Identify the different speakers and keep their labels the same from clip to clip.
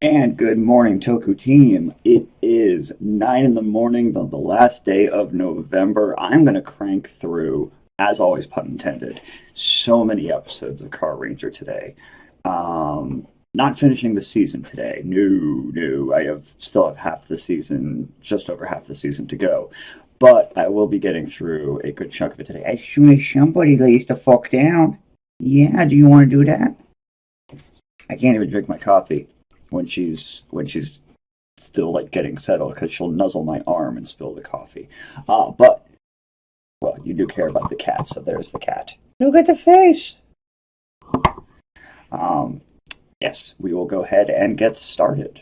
Speaker 1: And good morning, Toku team. It is 9 in the morning, the last day of November. I'm going to crank through, as always, pun intended, so many episodes of Car Ranger today. Not finishing the season today. No. Still have half the season, just over half the season to go. But I will be getting through a good chunk of it today. As soon as somebody lays the fuck down. Yeah, do you want to do that? I can't even drink my coffee when she's still like getting settled because she'll nuzzle my arm and spill the coffee. But well, you do care about the cat, so there's the cat. Look at the face. Yes, we will go ahead and get started.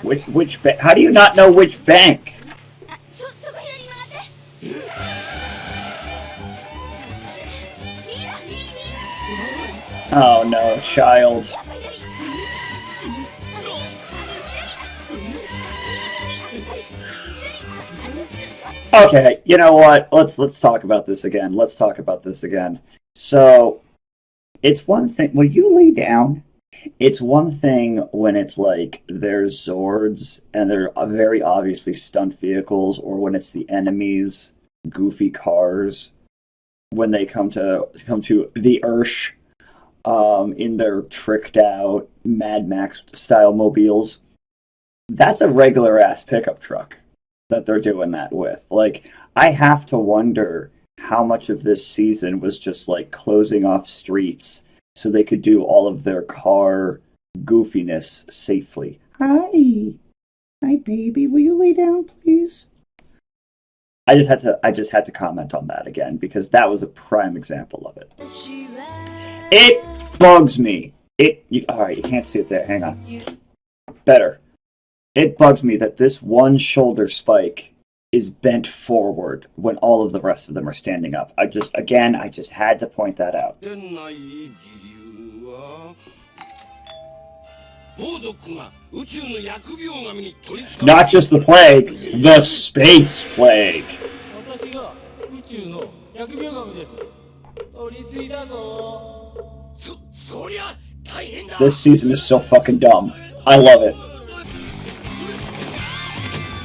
Speaker 1: Which bank? How do you not know which bank? Oh no, child. Okay, you know what? Let's talk about this again. So, it's one thing when you lay down. It's one thing when it's like there's Zords and they're very obviously stunt vehicles, or when it's the enemies, goofy cars, when they come to the Ursh, in their tricked out Mad Max style mobiles. That's a regular ass pickup truck that they're doing that with. Like, I have to wonder how much of this season was just like closing off streets so they could do all of their car goofiness safely. Hi, baby. Will you lay down, please? I just had to comment on that again because that was a prime example of it. It bugs me. Alright, you can't see it there. Hang on. Better. It bugs me that this one shoulder spike is bent forward when all of the rest of them are standing up. I just had to point that out. Not just the plague, the space plague. This season is so fucking dumb. I love it.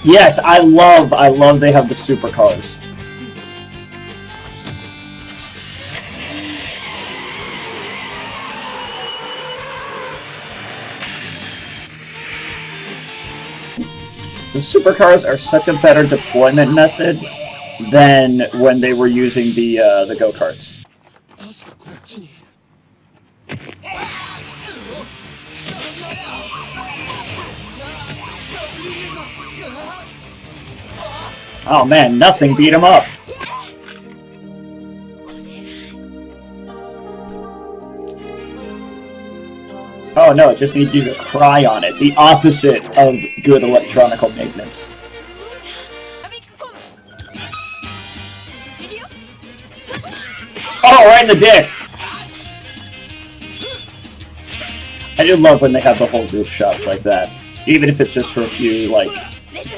Speaker 1: Yes, I love they have the supercars. The supercars are such a better deployment method than when they were using the go-karts. Oh man, nothing beat him up. Oh no, it just needs you to cry on it. The opposite of good electronical maintenance. Oh, right in the dick! I do love when they have the whole group shots like that. Even if it's just for a few, like,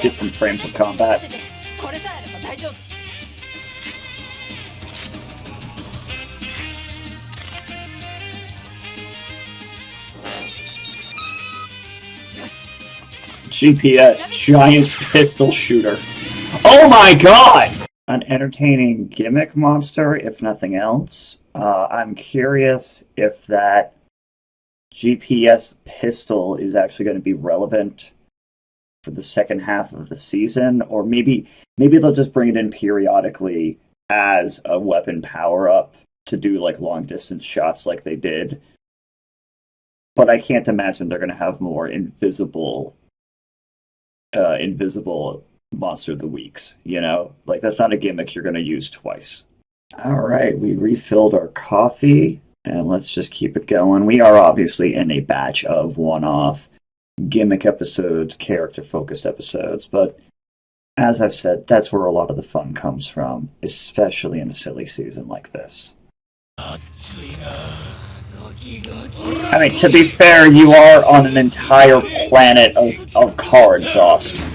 Speaker 1: different frames of combat. GPS, giant pistol shooter. Oh my god! An entertaining gimmick monster, if nothing else. I'm curious if that GPS pistol is actually going to be relevant for the second half of the season, or maybe they'll just bring it in periodically as a weapon power-up to do like long-distance shots like they did. But I can't imagine they're going to have more invisible monster of the weeks, you know? Like, that's not a gimmick you're going to use twice. Alright, we refilled our coffee, and let's just keep it going. We are obviously in a batch of one-off gimmick episodes, character-focused episodes, but as I've said, that's where a lot of the fun comes from, especially in a silly season like this. I mean, to be fair, you are on an entire planet of car exhaust.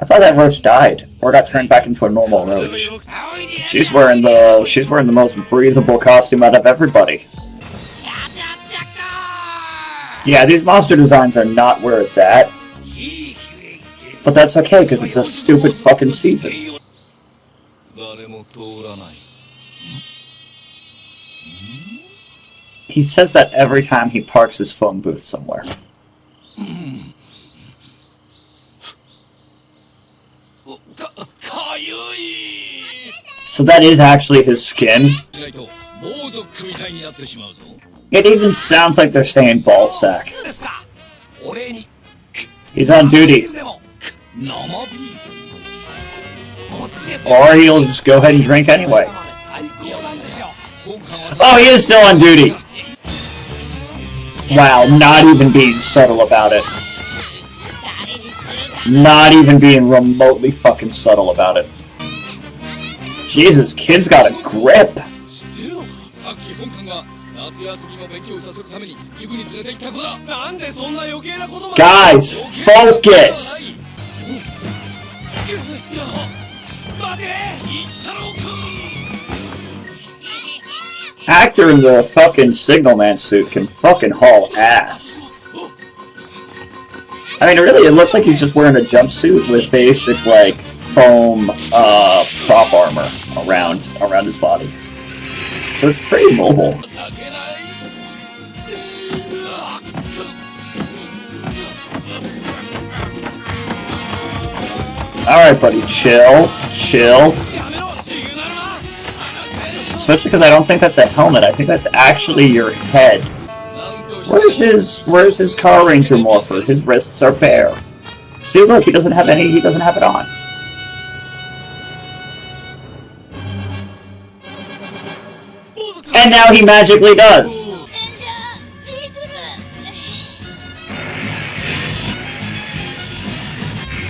Speaker 1: I thought that roach died, or got turned back into a normal roach. She's wearing the most breathable costume out of everybody. Yeah, these monster designs are not where it's at. But that's okay, because it's a stupid fucking season. He says that every time he parks his phone booth somewhere. So that is actually his skin. It even sounds like they're saying ballsack. He's on duty. Or he'll just go ahead and drink anyway. Oh, he is still on duty! Wow, not even being subtle about it. Not even being remotely fucking subtle about it. Jesus, kid's got a grip! Guys, focus! Actor in the fucking Signalman suit can fucking haul ass. I mean, really, it looks like he's just wearing a jumpsuit with basic, like, foam, prop armor around his body. So it's pretty mobile. Alright, buddy, chill. Especially because I don't think that's a helmet, I think that's actually your head. Where's his Car Ranger morpher? His wrists are bare. See, look, he doesn't have it on. And now he magically does!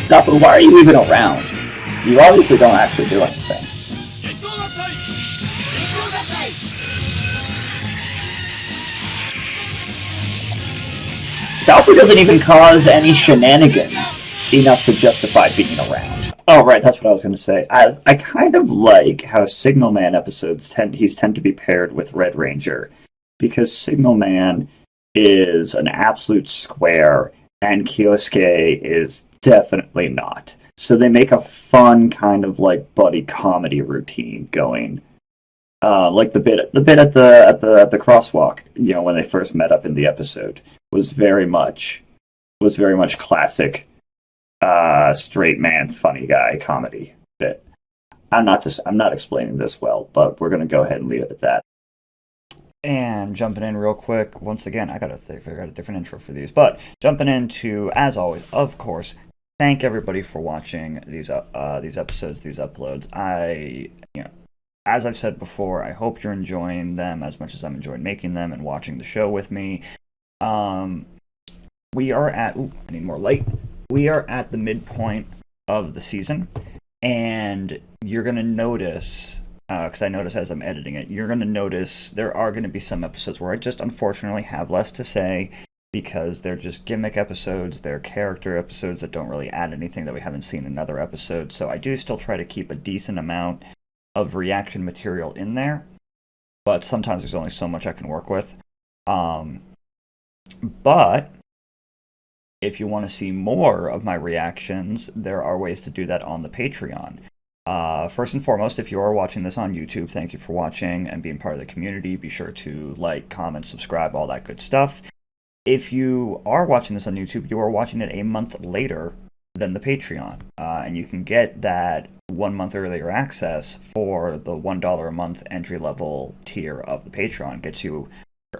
Speaker 1: Dapper, why are you even around? You obviously don't actually do anything. Dapper doesn't even cause any shenanigans enough to justify being around. Oh, right, that's what I was going to say. I kind of like how Signalman episodes tend to be paired with Red Ranger, because Signalman is an absolute square, and Kyosuke is definitely not. So they make a fun kind of like buddy comedy routine going. Like the bit at the crosswalk, you know, when they first met up in the episode, was very much classic straight man funny guy comedy bit. I'm not explaining this well, but we're gonna go ahead and leave it at that. And jumping in real quick, once again, I gotta figure out a different intro for these. But jumping into, as always, of course, thank everybody for watching these episodes, these uploads. As I've said before, I hope you're enjoying them as much as I'm enjoying making them and watching the show with me. We are at, I need more light. We are at the midpoint of the season, and you're gonna notice, because I notice as I'm editing it, you're gonna notice there are gonna be some episodes where I just unfortunately have less to say, because they're just gimmick episodes, they're character episodes that don't really add anything that we haven't seen in other episodes. So I do still try to keep a decent amount of reaction material in there, but sometimes there's only so much I can work with. But if you want to see more of my reactions, there are ways to do that on the Patreon. First and foremost, if you are watching this on YouTube, thank you for watching and being part of the community. Be sure to like, comment, subscribe, all that good stuff. If you are watching this on YouTube, you are watching it a month later than the Patreon, and you can get that 1 month earlier access for the $1 a month entry-level tier of the Patreon. Gets you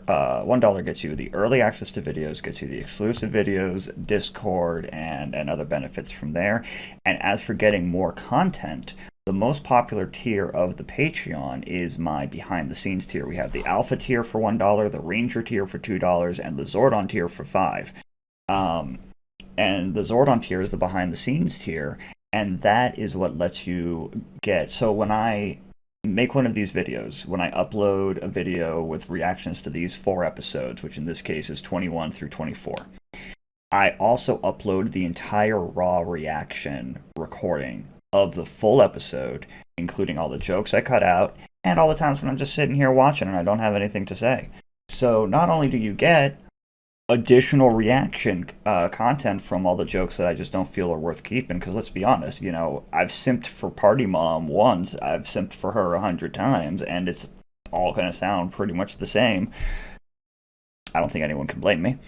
Speaker 1: $1 gets you the early access to videos, gets you the exclusive videos, Discord, and other benefits from there. And as for getting more content, the most popular tier of the Patreon is my behind-the-scenes tier. We have the Alpha tier for $1, the Ranger tier for $2, and the Zordon tier for $5. And the Zordon tier is the behind-the-scenes tier, and that is what lets you get... So when I make one of these videos, when I upload a video with reactions to these 4 episodes, which in this case is 21 through 24, I also uploaded the entire raw reaction recording of the full episode, including all the jokes I cut out, and all the times when I'm just sitting here watching and I don't have anything to say. So not only do you get additional reaction content from all the jokes that I just don't feel are worth keeping, because let's be honest, you know, I've simped for Party Mom once, I've simped for her 100 times, and it's all going to sound pretty much the same. I don't think anyone can blame me.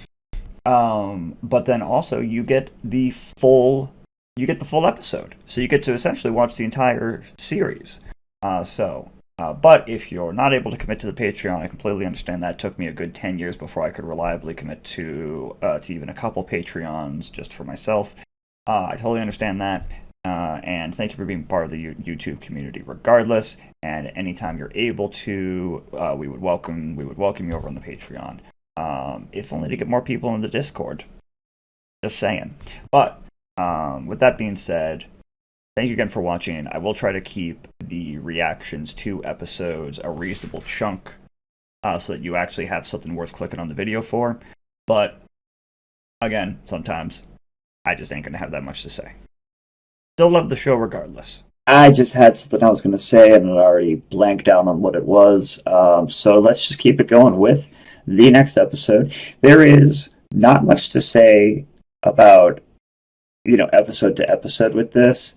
Speaker 1: But then also you get the full episode, so you get to essentially watch the entire series. But if you're not able to commit to the Patreon, I completely understand that. It took me a good 10 years before I could reliably commit to even a couple Patreons just for myself. I totally understand that. And thank you for being part of the YouTube community regardless. And anytime you're able to, we would welcome you over on the Patreon. If only to get more people in the Discord. Just saying. But with that being said, thank you again for watching. I will try to keep the reactions to episodes a reasonable chunk so that you actually have something worth clicking on the video for. But, again, sometimes I just ain't going to have that much to say. Still love the show regardless. I just had something I was going to say and I already blanked out on what it was. So let's just keep it going with the next episode. There is not much to say about, episode to episode with this.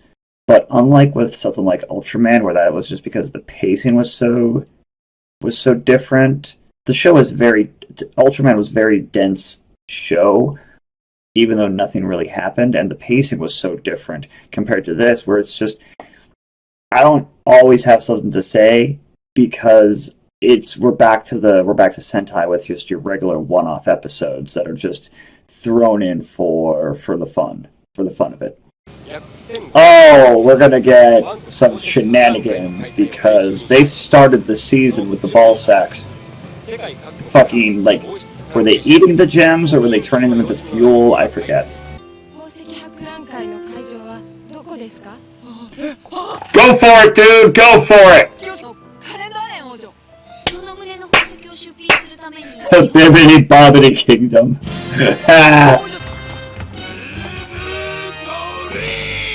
Speaker 1: But unlike with something like Ultraman, where that was just because the pacing was so different, the show was Ultraman was very dense show, even though nothing really happened, and the pacing was so different compared to this, where it's just, I don't always have something to say because we're back to Sentai with just your regular one-off episodes that are just thrown in for the fun of it. Oh, we're gonna get some shenanigans because they started the season with the ball sacks. Fucking, were they eating the gems or were they turning them into fuel? I forget. Go for it, dude! Go for it! Bibbidi Bobbidi Kingdom.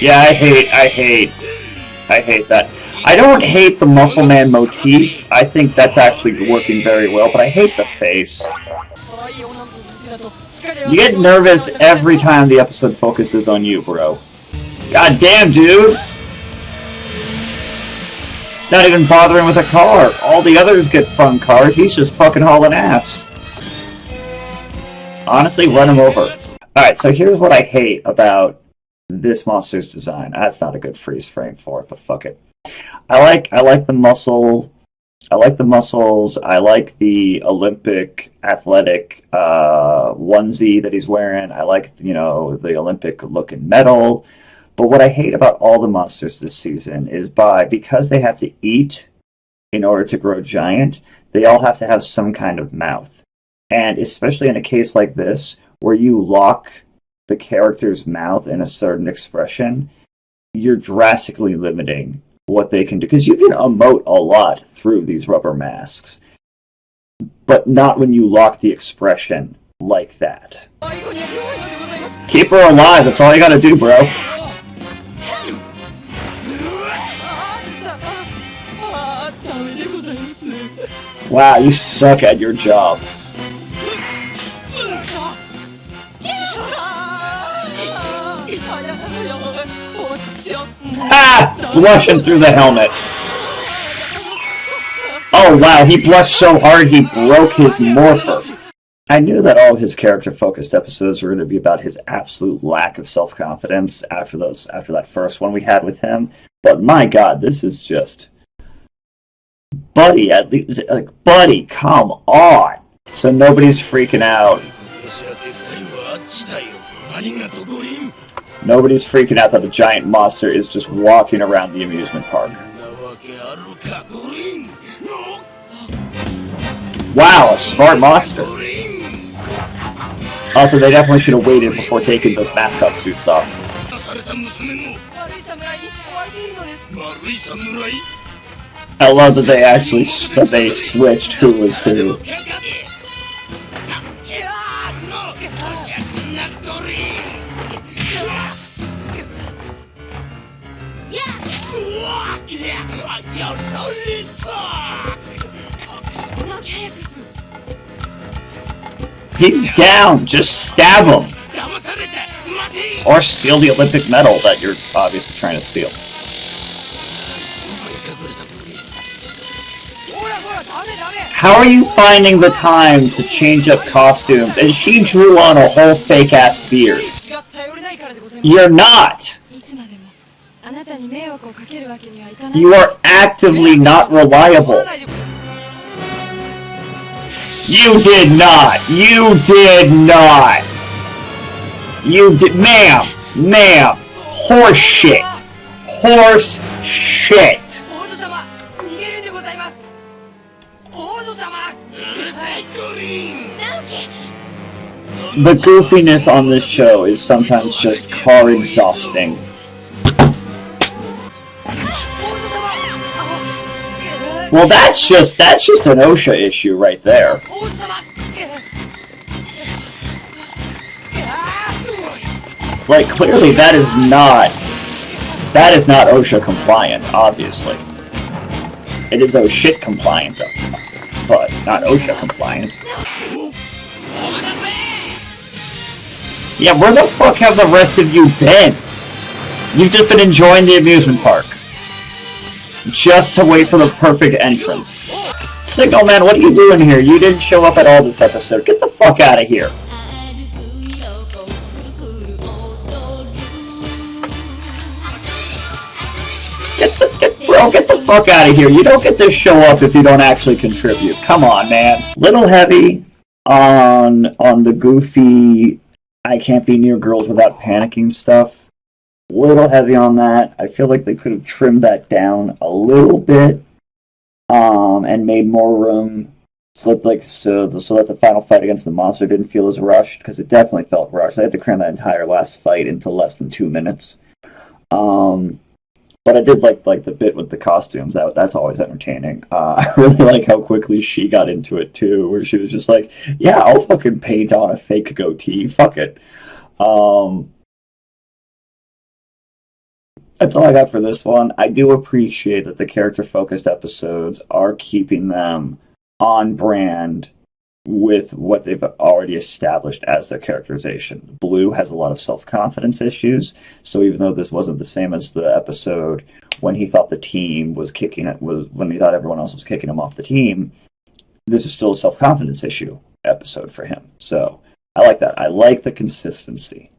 Speaker 1: Yeah, I hate that. I don't hate the Muscle Man motif. I think that's actually working very well, but I hate the face. You get nervous every time the episode focuses on you, bro. God damn, dude! He's not even bothering with a car. All the others get fun cars. He's just fucking hauling ass. Honestly, run him over. Alright, so here's what I hate about this monster's design. That's not a good freeze frame for it, but fuck it. I like the muscle. I like the muscles. I like the Olympic athletic onesie that he's wearing. I like, the Olympic looking medal. But what I hate about all the monsters this season is because they have to eat in order to grow giant, they all have to have some kind of mouth. And especially in a case like this, where you lock the character's mouth in a certain expression, you're drastically limiting what they can do. Because you can emote a lot through these rubber masks, but not when you lock the expression like that. Keep her alive, that's all you gotta do, bro. Wow, you suck at your job. Ah! Blushing through the helmet. Oh wow, he blushed so hard he broke his morpher. I knew that all of his character-focused episodes were going to be about his absolute lack of self-confidence after that first one we had with him. But my god, this is just... Buddy, at least, buddy, come on! So nobody's freaking out. Nobody's freaking out that the giant monster is just walking around the amusement park. Wow, a smart monster. Also, they definitely should have waited before taking those mascot suits off. I love that they actually switched who was who. He's down! Just stab him! Or steal the Olympic medal that you're obviously trying to steal. How are you finding the time to change up costumes? And she drew on a whole fake-ass beard. You're not! You are actively not reliable. You did not! You did not! You did- Ma'am! Ma'am! Horse shit! Horse shit! The goofiness on this show is sometimes just car exhausting. Well, that's just an OSHA issue right there. Like, clearly that is not OSHA compliant, obviously. It is OSHIT compliant, though, but not OSHA compliant. Yeah, where the fuck have the rest of you been? You've just been enjoying the amusement park. Just to wait for the perfect entrance. Signal Man, what are you doing here? You didn't show up at all this episode. Get the fuck out of here. Get the fuck out of here. You don't get to show up if you don't actually contribute. Come on, man. Little heavy on the goofy I can't be near girls without panicking stuff. Little heavy on that. I feel like they could have trimmed that down a little bit, and made more room so that the final fight against the monster didn't feel as rushed, because it definitely felt rushed. I had to cram that entire last fight into less than 2 minutes. But I did like the bit with the costumes. That's always entertaining. I really like how quickly she got into it too, where she was just like, "Yeah, I'll fucking paint on a fake goatee. Fuck it." That's all I got for this one. I do appreciate that the character-focused episodes are keeping them on brand with what they've already established as their characterization. Blue has a lot of self-confidence issues, so even though this wasn't the same as the episode when he thought the team was when he thought everyone else was kicking him off the team, this is still a self-confidence issue episode for him. So I like that. I like the consistency.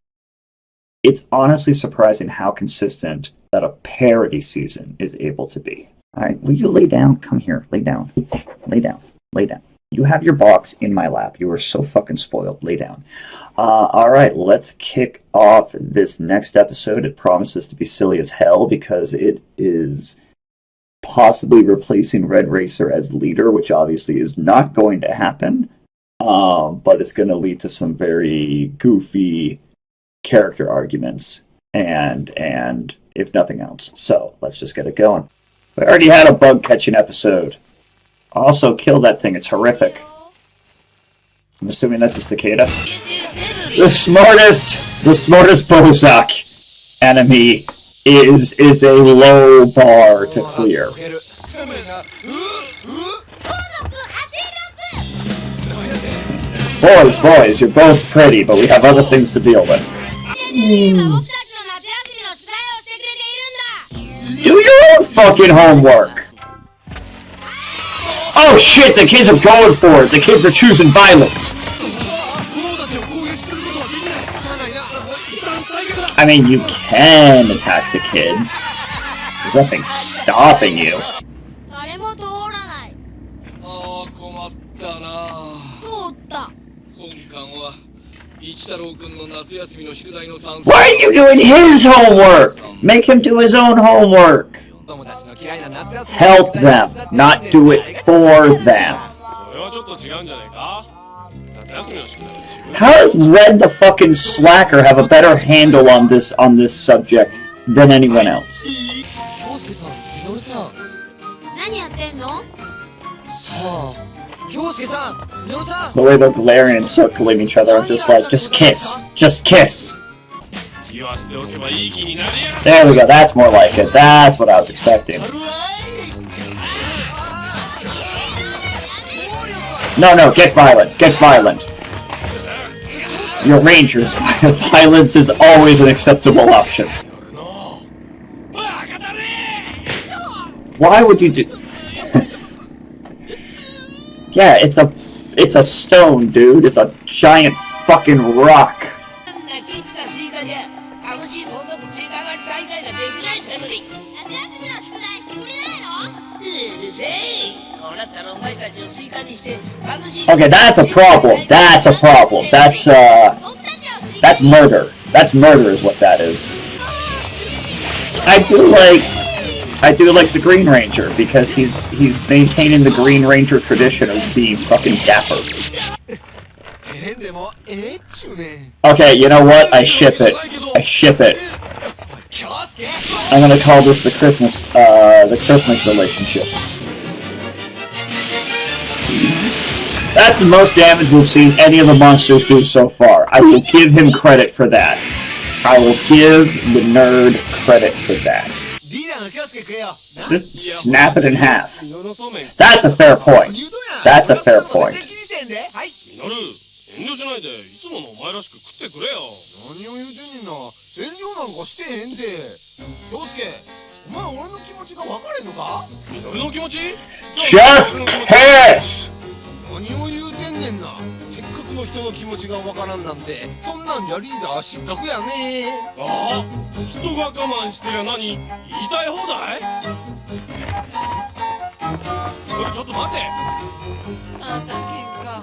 Speaker 1: It's honestly surprising how consistent that a parody season is able to be. Alright, will you lay down? Come here, lay down. Lay down. Lay down. You have your box in my lap. You are so fucking spoiled. Lay down. Alright, let's kick off this next episode. It promises to be silly as hell because it is possibly replacing Red Racer as leader, which obviously is not going to happen. But it's going to lead to some very goofy character arguments and if nothing else. So let's just get it going. We already had a bug catching episode. Also kill that thing, it's horrific. I'm assuming that's a cicada. The smartest Bozak enemy is a low bar to clear. Boys, you're both pretty, but we have other things to deal with. Do your own fucking homework! Oh shit, the kids are going for it! The kids are choosing violence! I mean, you can attack the kids. There's nothing stopping you. Why are you doing his homework? Make him do his own homework. Help them, not do it for them. How does Red the fucking slacker have a better handle on this subject than anyone else? The way they're glaring and circling each other, I'm just like, just kiss. Just kiss. There we go, that's more like it. That's what I was expecting. No, get violent. Get violent. You're rangers. Violence is always an acceptable option. Why would you do... Yeah, it's a stone, dude. It's a giant fucking rock. Okay, that's a problem. That's a problem. That's murder. That's murder is what that is. I do like the Green Ranger because he's maintaining the Green Ranger tradition of being fucking dapper. Okay, you know what? I ship it. I ship it. I'm gonna call this the Christmas relationship. That's the most damage we've seen any of the monsters do so far. I will give him credit for that. I will give the nerd credit for that. Just snap it in half. That's a fair point. That's a fair point. Just piss! せっかくの人の気持ちがわからんなんてそんなんじゃリーダー失格やねああ人が我慢してりゃ何言いたい放題これちょっと待ってまた喧嘩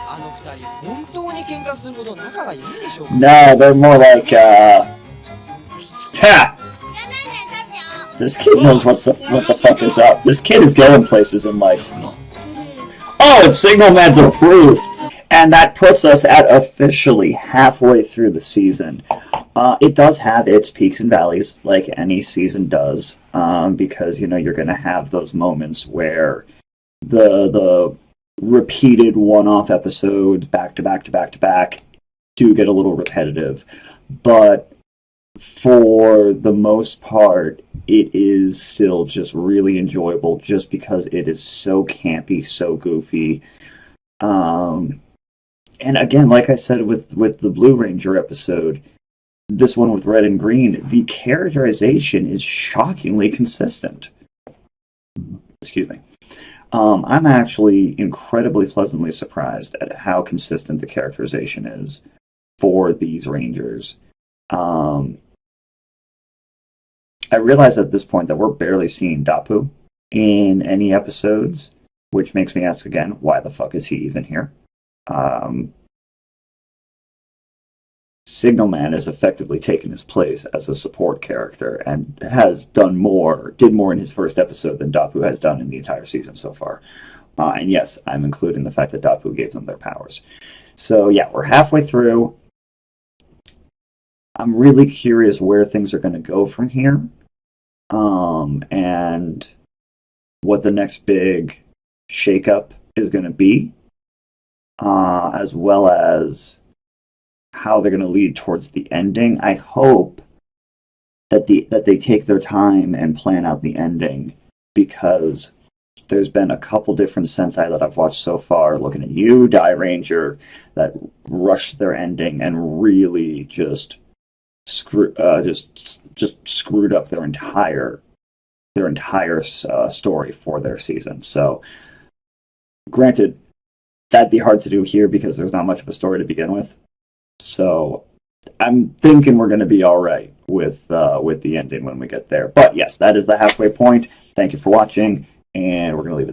Speaker 1: あの二人本当に喧嘩するほど仲がいいでしょうか No, they're more like ha! This kid knows what the fuck is up. This kid is going places in life. Oh, it's Signal Man's approved! And that puts us at officially halfway through the season. It does have its peaks and valleys, like any season does, because, you know, you're going to have those moments where the repeated one-off episodes, back to back, do get a little repetitive. But for the most part, it is still just really enjoyable just because it is so campy, so goofy. And again, like I said with the Blue Ranger episode, this one with Red and Green, the characterization is shockingly consistent. Excuse me. I'm actually incredibly pleasantly surprised at how consistent the characterization is for these Rangers. I realize at this point that we're barely seeing Dapu in any episodes, which makes me ask again, why the fuck is he even here? Signalman has effectively taken his place as a support character and did more in his first episode than Dapu has done in the entire season so far. And yes, I'm including the fact that Dapu gave them their powers. So yeah, we're halfway through. I'm really curious where things are going to go from here, and what the next big shakeup is going to be, as well as how they're going to lead towards the ending. I hope that they take their time and plan out the ending, because there's been a couple different Sentai that I've watched so far, looking at you, Die Ranger, that rushed their ending and really just screwed up their entire story for their season. So, granted, that'd be hard to do here because there's not much of a story to begin with. So, I'm thinking we're going to be all right with the ending when we get there. But yes, that is the halfway point. Thank you for watching, and we're going to leave it there.